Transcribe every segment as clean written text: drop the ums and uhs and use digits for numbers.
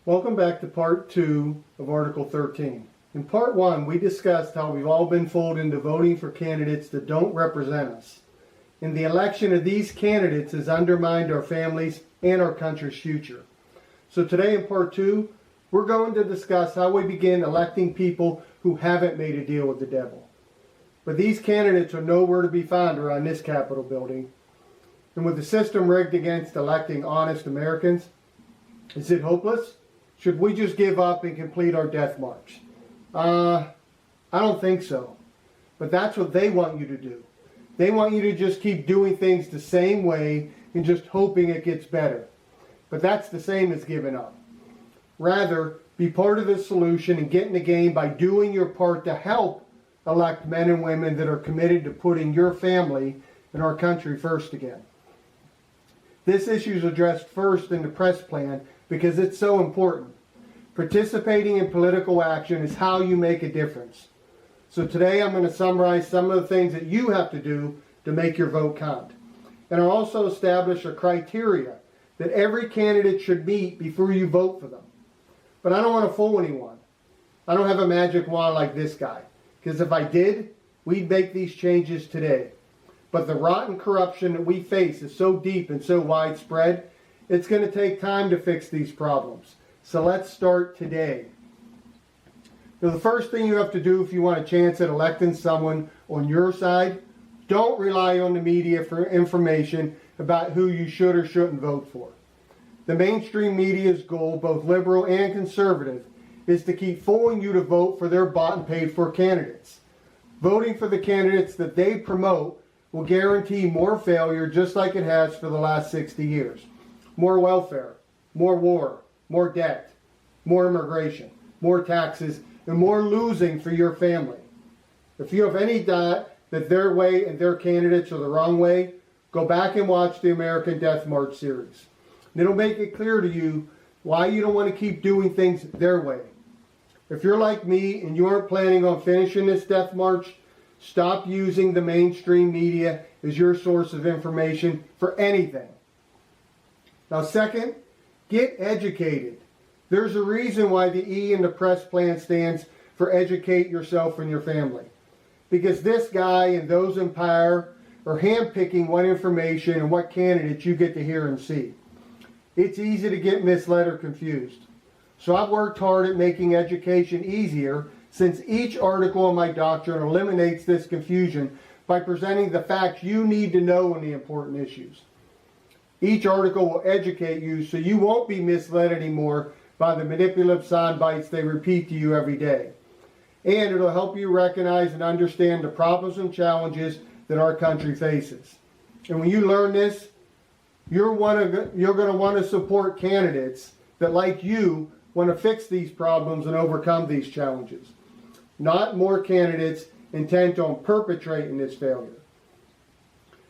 Welcome back to part 2 of Article 13. In part 1, we discussed how we've all been fooled into voting for candidates that don't represent us. And the election of these candidates has undermined our families and our country's future. So today in part 2, we're going to discuss how we begin electing people who haven't made a deal with the devil. But these candidates are nowhere to be found around this Capitol building. And with the system rigged against electing honest Americans, is it hopeless? Should we just give up and complete our death march? I don't think so. But that's what they want you to do. They want you to just keep doing things the same way and just hoping it gets better. But that's the same as giving up. Rather, be part of the solution and get in the game by doing your part to help elect men and women that are committed to putting your family and our country first again. This issue is addressed first in the press plan because it's so important. Participating in political action is how you make a difference. So today I'm going to summarize some of the things that you have to do to make your vote count. And I'll also establish a criteria that every candidate should meet before you vote for them. But I don't want to fool anyone. I don't have a magic wand like this guy. Because if I did, we'd make these changes today. But the rotten corruption that we face is so deep and so widespread, it's going to take time to fix these problems. So let's start today. Now, the first thing you have to do if you want a chance at electing someone on your side, don't rely on the media for information about who you should or shouldn't vote for. The mainstream media's goal, both liberal and conservative, is to keep fooling you to vote for their bought and paid for candidates. Voting for the candidates that they promote will guarantee more failure, just like it has for the last 60 years. More welfare, more war, more debt, more immigration, more taxes, and more losing for your family. If you have any doubt that their way and their candidates are the wrong way, go back and watch the American Death March series. And it'll make it clear to you why you don't want to keep doing things their way. If you're like me and you aren't planning on finishing this death march, stop using the mainstream media as your source of information for anything. Now, second, get educated. There's a reason why the E in the press plan stands for educate yourself and your family. Because this guy and those in power are handpicking what information and what candidates you get to hear and see. It's easy to get misled or confused. So I've worked hard at making education easier, since each article in my doctrine eliminates this confusion by presenting the facts you need to know on the important issues. Each article will educate you so you won't be misled anymore by the manipulative sound bites they repeat to you every day. And it'll help you recognize and understand the problems and challenges that our country faces. And when you learn this, you're going to want to support candidates that, like you, want to fix these problems and overcome these challenges. Not more candidates intent on perpetrating this failure.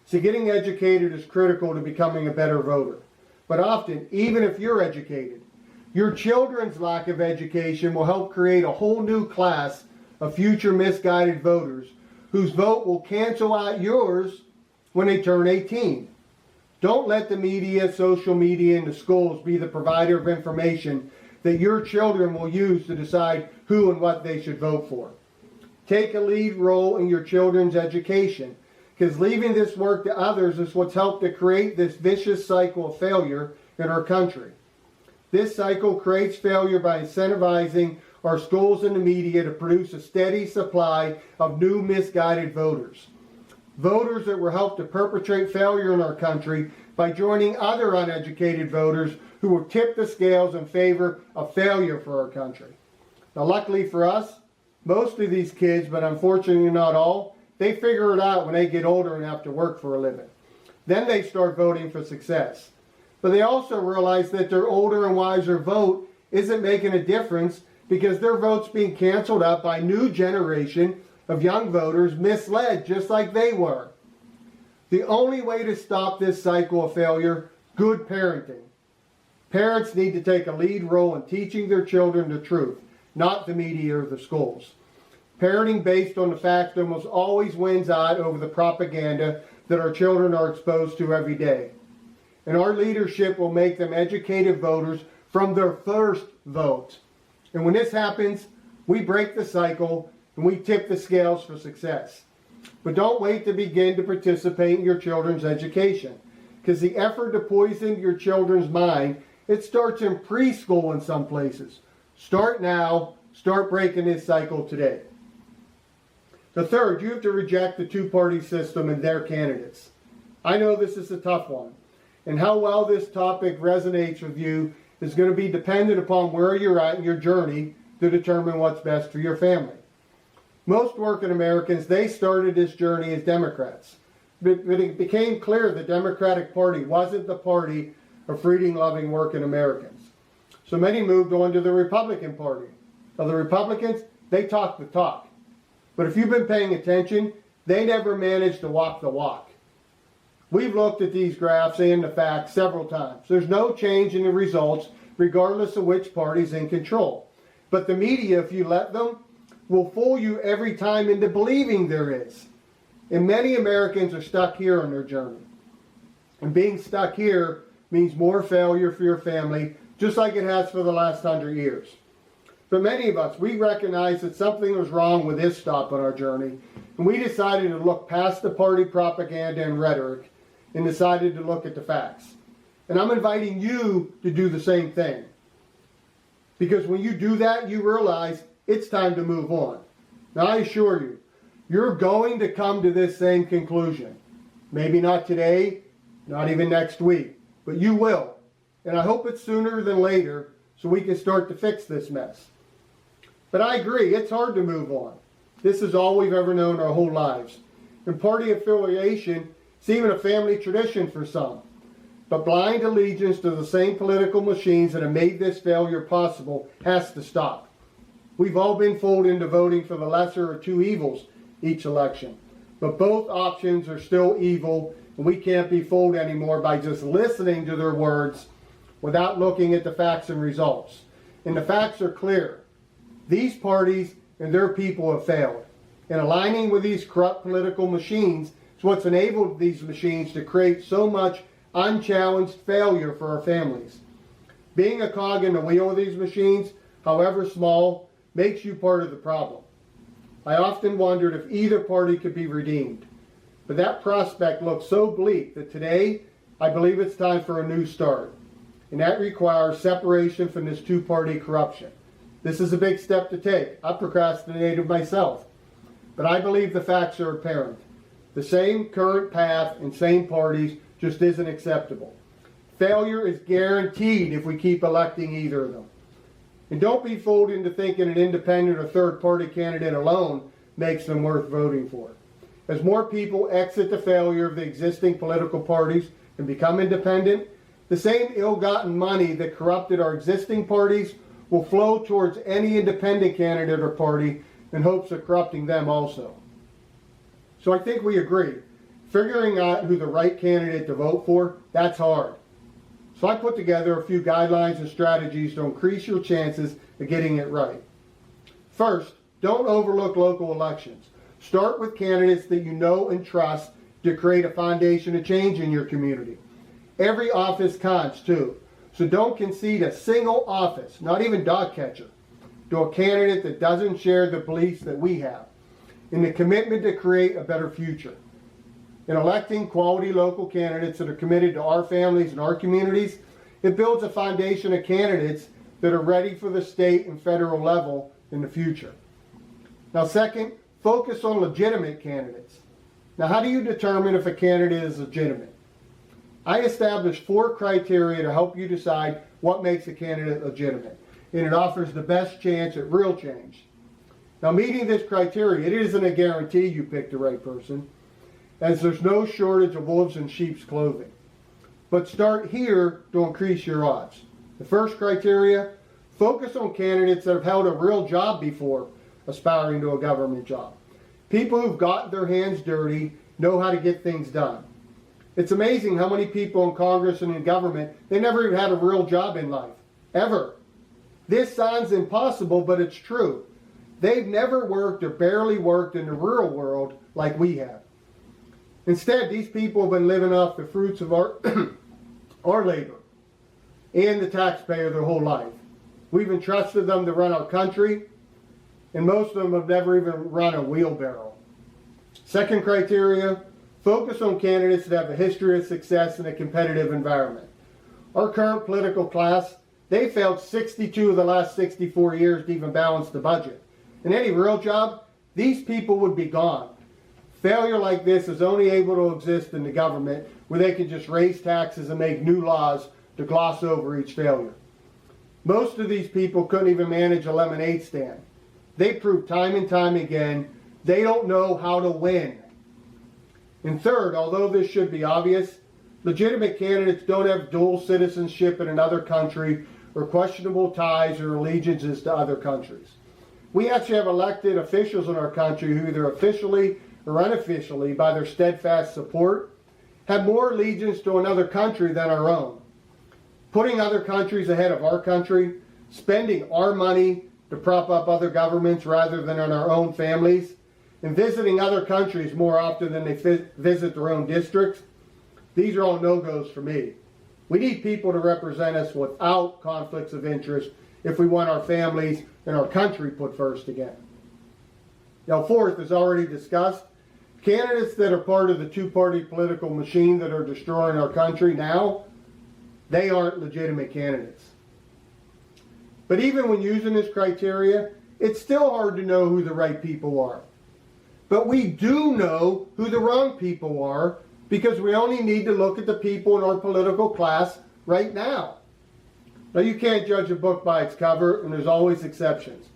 So getting educated is critical to becoming a better voter. But often, even if you're educated, your children's lack of education will help create a whole new class of future misguided voters whose vote will cancel out yours when they turn 18. Don't let the media, social media, and the schools be the provider of information that your children will use to decide who and what they should vote for. Take a lead role in your children's education, because leaving this work to others is what's helped to create this vicious cycle of failure in our country. This cycle creates failure by incentivizing our schools and the media to produce a steady supply of new misguided voters. Voters that will help to perpetrate failure in our country by joining other uneducated voters who will tip the scales in favor of failure for our country. Now, luckily for us, most of these kids, but unfortunately not all, they figure it out when they get older and have to work for a living. Then they start voting for success. But they also realize that their older and wiser vote isn't making a difference because their vote's being canceled out by a new generation of young voters misled just like they were. The only way to stop this cycle of failure, good parenting. Parents need to take a lead role in teaching their children the truth, not the media or the schools. Parenting based on the fact that almost always wins out over the propaganda that our children are exposed to every day. And our leadership will make them educated voters from their first vote. And when this happens, we break the cycle and we tip the scales for success. But don't wait to begin to participate in your children's education, because the effort to poison your children's mind, it starts in preschool in some places. Start now. Start breaking this cycle today. The third, you have to reject the two-party system and their candidates. I know this is a tough one, and how well this topic resonates with you is going to be dependent upon where you're at in your journey to determine what's best for your family. Most working Americans, they started this journey as Democrats, but it became clear the Democratic Party wasn't the party of freedom-loving working Americans. So many moved on to the Republican Party. Now the Republicans, they talk the talk. But if you've been paying attention, they never managed to walk the walk. We've looked at these graphs and the facts several times. There's no change in the results, regardless of which party's in control. But the media, if you let them, will fool you every time into believing there is. And many Americans are stuck here on their journey. And being stuck here means more failure for your family, just like it has for the last 100 years. But many of us, we recognize that something was wrong with this stop on our journey, and we decided to look past the party propaganda and rhetoric and decided to look at the facts. And I'm inviting you to do the same thing. Because when you do that, you realize it's time to move on. Now I assure you, you're going to come to this same conclusion. Maybe not today, not even next week, but you will. And I hope it's sooner than later so we can start to fix this mess. But I agree, it's hard to move on. This is all we've ever known our whole lives. And party affiliation is even a family tradition for some. But blind allegiance to the same political machines that have made this failure possible has to stop. We've all been fooled into voting for the lesser of two evils each election. But both options are still evil, and we can't be fooled anymore by just listening to their words without looking at the facts and results. And the facts are clear. These parties and their people have failed. And aligning with these corrupt political machines is what's enabled these machines to create so much unchallenged failure for our families. Being a cog in the wheel of these machines, however small, makes you part of the problem. I often wondered if either party could be redeemed. But that prospect looks so bleak that today, I believe it's time for a new start. And that requires separation from this two-party corruption. This is a big step to take. I procrastinated myself. But I believe the facts are apparent. The same current path and same parties just isn't acceptable. Failure is guaranteed if we keep electing either of them. And don't be fooled into thinking an independent or third-party candidate alone makes them worth voting for. As more people exit the failure of the existing political parties and become independent, the same ill-gotten money that corrupted our existing parties will flow towards any independent candidate or party in hopes of corrupting them also. So I think we agree. Figuring out who the right candidate to vote for, that's hard. So I put together a few guidelines and strategies to increase your chances of getting it right. First, don't overlook local elections. Start with candidates that you know and trust to create a foundation of change in your community. Every office counts too. So don't concede a single office, not even dog catcher, to a candidate that doesn't share the beliefs that we have in the commitment to create a better future. In electing quality local candidates that are committed to our families and our communities, it builds a foundation of candidates that are ready for the state and federal level in the future. Now second, focus on legitimate candidates. Now how do you determine if a candidate is legitimate? I established 4 criteria to help you decide what makes a candidate legitimate, and it offers the best chance at real change. Now meeting this criteria, it isn't a guarantee you pick the right person, as there's no shortage of wolves in sheep's clothing. But start here to increase your odds. The first criteria, focus on candidates that have held a real job before aspiring to a government job. People who've gotten their hands dirty know how to get things done. It's amazing how many people in Congress and in government, they never even had a real job in life, ever. This sounds impossible, but it's true. They've never worked or barely worked in the real world like we have. Instead, these people have been living off the fruits of our, our labor. and the taxpayer their whole life. We've entrusted them to run our country, and most of them have never even run a wheelbarrow. Second criteria, focus on candidates that have a history of success in a competitive environment. Our current political class, they failed 62 of the last 64 years to even balance the budget. In any real job, these people would be gone. Failure like this is only able to exist in the government, where they can just raise taxes and make new laws to gloss over each failure. Most of these people couldn't even manage a lemonade stand. They proved time and time again they don't know how to win. And third, although this should be obvious, legitimate candidates don't have dual citizenship in another country or questionable ties or allegiances to other countries. We actually have elected officials in our country who either officially or unofficially, by their steadfast support, have more allegiance to another country than our own. Putting other countries ahead of our country, spending our money to prop up other governments rather than on our own families, and visiting other countries more often than they visit their own districts, these are all no-goes for me. We need people to represent us without conflicts of interest if we want our families and our country put first again. Now, fourth, as already discussed, candidates that are part of the two-party political machine that are destroying our country now, they aren't legitimate candidates. But even when using this criteria, it's still hard to know who the right people are. But we do know who the wrong people are, because we only need to look at the people in our political class right now. Now, you can't judge a book by its cover, and there's always exceptions.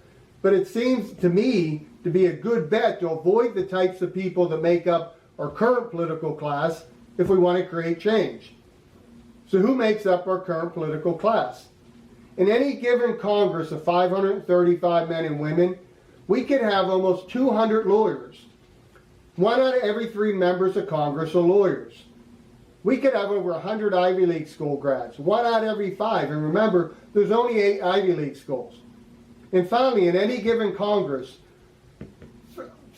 But it seems to me to be a good bet to avoid the types of people that make up our current political class if we want to create change. So who makes up our current political class? In any given Congress of 535 men and women, we could have almost 200 lawyers. 1 out of every 3 members of Congress are lawyers. We could have over 100 Ivy League school grads, 1 out of every 5. And remember, there's only 8 Ivy League schools. And finally, in any given Congress,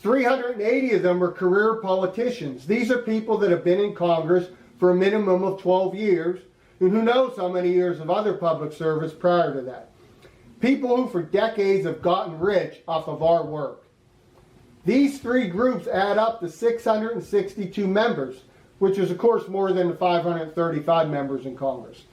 380 of them are career politicians. These are people that have been in Congress for a minimum of 12 years, and who knows how many years of other public service prior to that. People who for decades have gotten rich off of our work. These 3 groups add up to 662 members, which is of course more than the 535 members in Congress.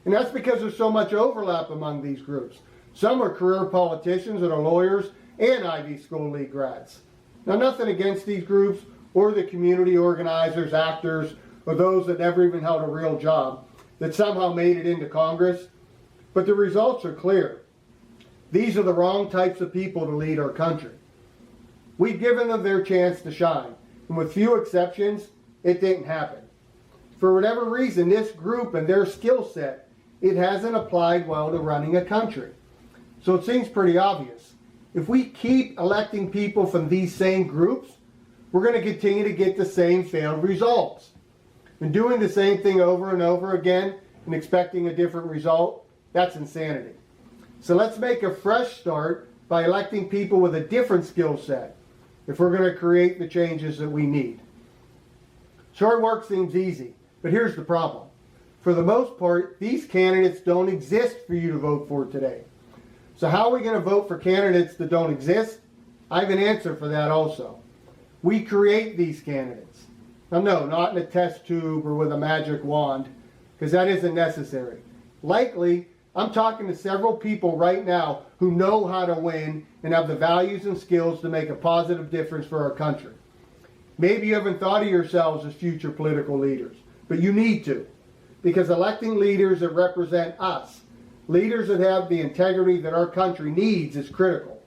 And that's because there's so much overlap among these groups. Some are career politicians that are lawyers and Ivy School League grads. Now, nothing against these groups or the community organizers, actors, or those that never even held a real job that somehow made it into Congress, but the results are clear. These are the wrong types of people to lead our country. We've given them their chance to shine, and with few exceptions, it didn't happen. For whatever reason, this group and their skill set, it hasn't applied well to running a country. So it seems pretty obvious. If we keep electing people from these same groups, we're going to continue to get the same failed results. And doing the same thing over and over again and expecting a different result, that's insanity. So let's make a fresh start by electing people with a different skill set if we're going to create the changes that we need. Short work seems easy, but here's the problem. For the most part, these candidates don't exist for you to vote for today. So how are we going to vote for candidates that don't exist? I have an answer for that also. We create these candidates. Now, no, not in a test tube or with a magic wand, because that isn't necessary. Likely, I'm talking to several people right now who know how to win and have the values and skills to make a positive difference for our country. Maybe you haven't thought of yourselves as future political leaders, but you need to, because electing leaders that represent us, leaders that have the integrity that our country needs, is critical.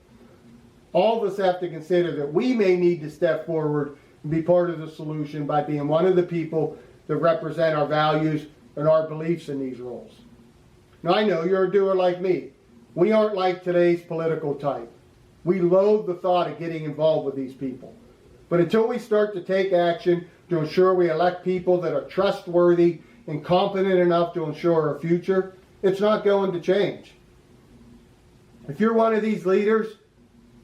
All of us have to consider that we may need to step forward and be part of the solution by being one of the people that represent our values and our beliefs in these roles. Now, I know you're a doer like me. We aren't like today's political type. We loathe the thought of getting involved with these people. But until we start to take action to ensure we elect people that are trustworthy and competent enough to ensure our future, it's not going to change. If you're one of these leaders,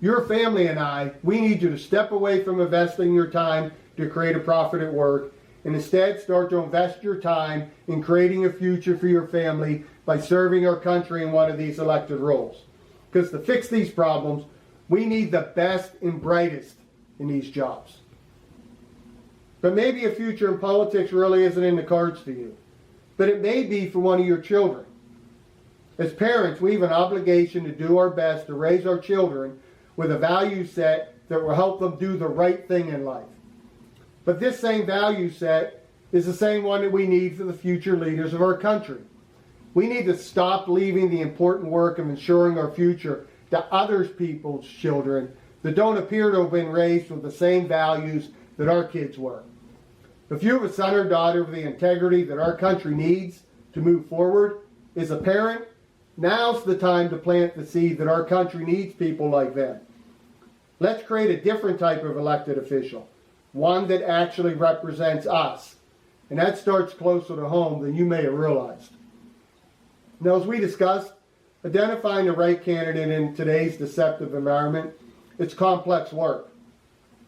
your family and I, we need you to step away from investing your time to create a profit at work and instead start to invest your time in creating a future for your family by serving our country in one of these elected roles. Because to fix these problems, we need the best and brightest in these jobs. But maybe a future in politics really isn't in the cards for you. But it may be for one of your children. As parents, we have an obligation to do our best to raise our children with a value set that will help them do the right thing in life. But this same value set is the same one that we need for the future leaders of our country. We need to stop leaving the important work of ensuring our future to other people's children that don't appear to have been raised with the same values that our kids were. If you have a son or daughter with the integrity that our country needs to move forward, as a parent, now's the time to plant the seed that our country needs people like them. Let's create a different type of elected official, one that actually represents us. And that starts closer to home than you may have realized. Now, as we discussed, identifying the right candidate in today's deceptive environment, it's complex work.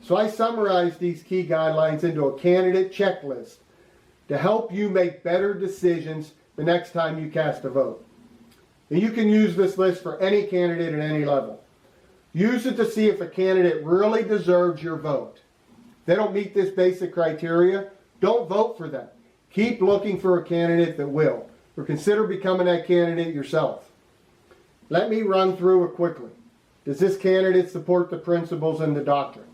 So I summarized these key guidelines into a candidate checklist to help you make better decisions the next time you cast a vote. And you can use this list for any candidate at any level. Use it to see if a candidate really deserves your vote. If they don't meet this basic criteria, don't vote for them. Keep looking for a candidate that will, or consider becoming that candidate yourself. Let me run through it quickly. Does this candidate support the principles and the doctrine?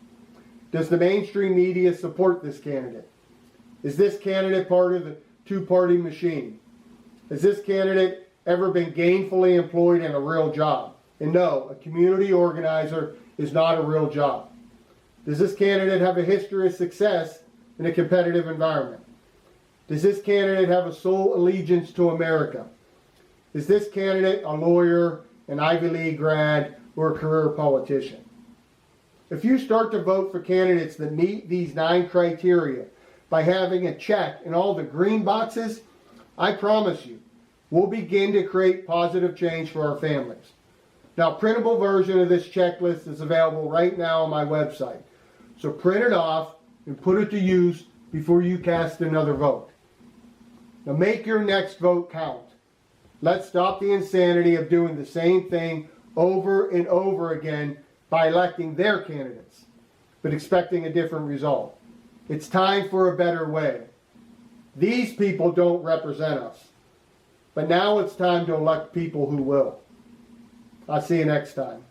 Does the mainstream media support this candidate? Is this candidate part of the two-party machine? Has this candidate ever been gainfully employed in a real job? And no, a community organizer is not a real job. Does this candidate have a history of success in a competitive environment? Does this candidate have a sole allegiance to America? Is this candidate a lawyer, an Ivy League grad, or a career politician? If you start to vote for candidates that meet these 9 criteria by having a check in all the green boxes, I promise you, we'll begin to create positive change for our families. Now, a printable version of this checklist is available right now on my website. So print it off and put it to use before you cast another vote. Now make your next vote count. Let's stop the insanity of doing the same thing over and over again by electing their candidates, but expecting a different result. It's time for a better way. These people don't represent us, but now it's time to elect people who will. I'll see you next time.